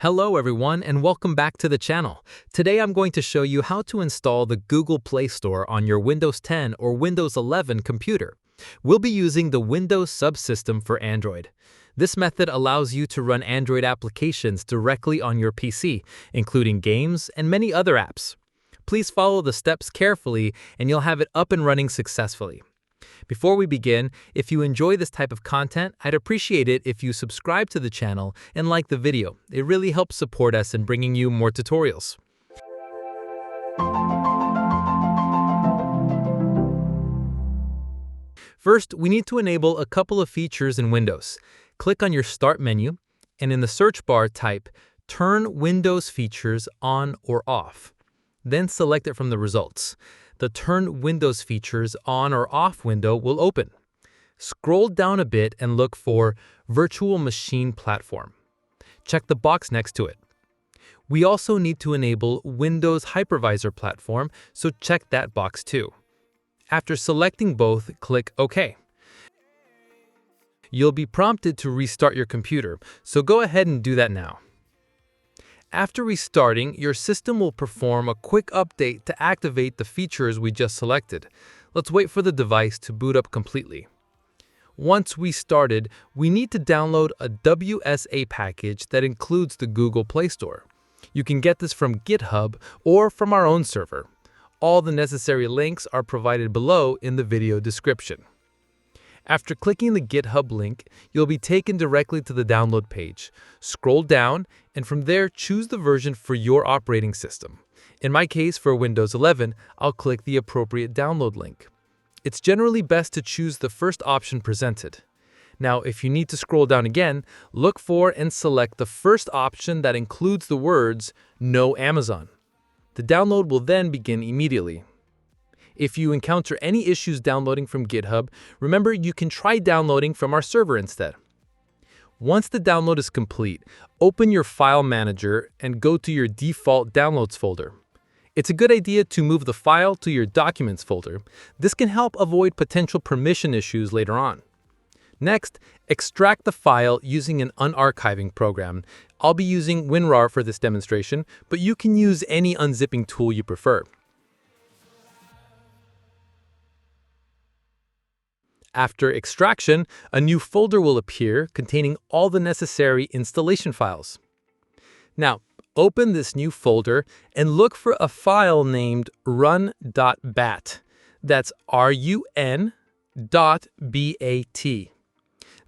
Hello everyone and welcome back to the channel. Today I'm going to show you how to install the Google Play Store on your Windows 10 or Windows 11 computer. We'll be using the Windows Subsystem for Android. This method allows you to run Android applications directly on your PC, including games and many other apps. Please follow the steps carefully and you'll have it up and running successfully. Before we begin, if you enjoy this type of content, I'd appreciate it if you subscribe to the channel and like the video. It really helps support us in bringing you more tutorials. First, we need to enable a couple of features in Windows. Click on your Start menu, and in the search bar type, Turn Windows Features On or Off. Then select it from the results. The Turn Windows Features On or Off window will open. Scroll down a bit and look for Virtual Machine Platform. Check the box next to it. We also need to enable Windows Hypervisor Platform, so check that box too. After selecting both, click OK. You'll be prompted to restart your computer, so go ahead and do that now. After restarting, your system will perform a quick update to activate the features we just selected. Let's wait for the device to boot up completely. Once we started, we need to download a WSA package that includes the Google Play Store. You can get this from GitHub or from our own server. All the necessary links are provided below in the video description. After clicking the GitHub link, you'll be taken directly to the download page. Scroll down, and from there choose the version for your operating system. In my case, for Windows 11, I'll click the appropriate download link. It's generally best to choose the first option presented. Now, if you need to scroll down again, look for and select the first option that includes the words "No Amazon." The download will then begin immediately. If you encounter any issues downloading from GitHub, remember you can try downloading from our server instead. Once the download is complete, open your file manager and go to your default downloads folder. It's a good idea to move the file to your documents folder. This can help avoid potential permission issues later on. Next, extract the file using an unarchiving program. I'll be using WinRAR for this demonstration, but you can use any unzipping tool you prefer. After extraction, a new folder will appear containing all the necessary installation files. Now, open this new folder and look for a file named run.bat. That's run.bat.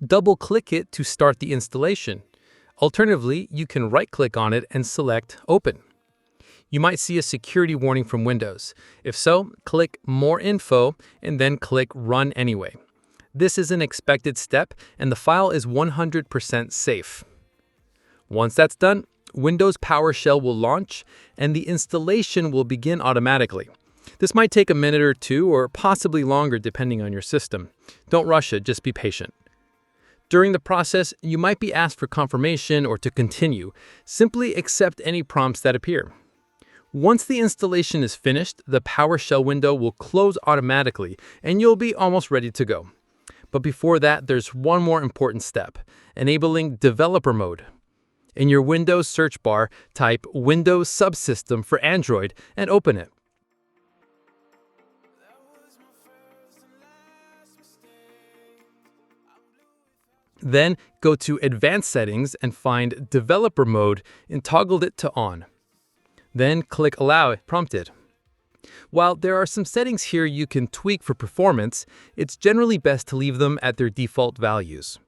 Double-click it to start the installation. Alternatively, you can right-click on it and select Open. You might see a security warning from Windows. If so, click More Info and then click Run Anyway. This is an expected step, and the file is 100% safe. Once that's done, Windows PowerShell will launch, and the installation will begin automatically. This might take a minute or two, or possibly longer depending on your system. Don't rush it, just be patient. During the process, you might be asked for confirmation or to continue. Simply accept any prompts that appear. Once the installation is finished, the PowerShell window will close automatically, and you'll be almost ready to go. But before that, there's one more important step: enabling developer mode. In your Windows search bar, type Windows Subsystem for Android and open it. Then go to Advanced Settings and find Developer Mode and toggle it to On. Then click Allow prompted. While there are some settings here you can tweak for performance, it's generally best to leave them at their default values.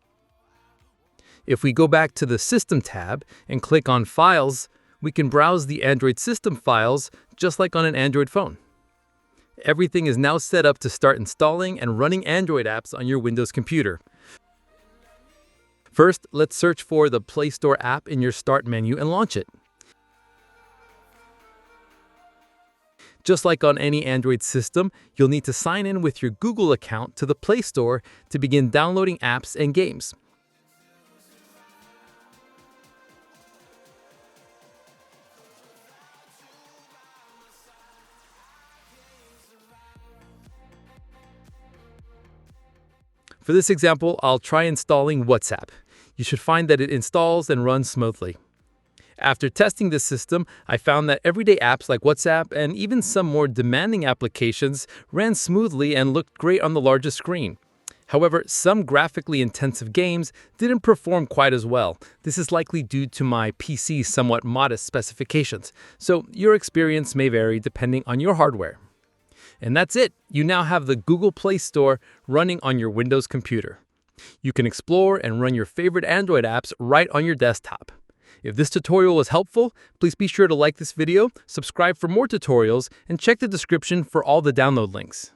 If we go back to the System tab and click on Files, we can browse the Android system files just like on an Android phone. Everything is now set up to start installing and running Android apps on your Windows computer. First, let's search for the Play Store app in your Start menu and launch it. Just like on any Android system, you'll need to sign in with your Google account to the Play Store to begin downloading apps and games. For this example, I'll try installing WhatsApp. You should find that it installs and runs smoothly. After testing this system, I found that everyday apps like WhatsApp and even some more demanding applications ran smoothly and looked great on the largest screen. However, some graphically intensive games didn't perform quite as well. This is likely due to my PC's somewhat modest specifications, so your experience may vary depending on your hardware. And that's it. You now have the Google Play Store running on your Windows computer. You can explore and run your favorite Android apps right on your desktop. If this tutorial was helpful, please be sure to like this video, subscribe for more tutorials, and check the description for all the download links.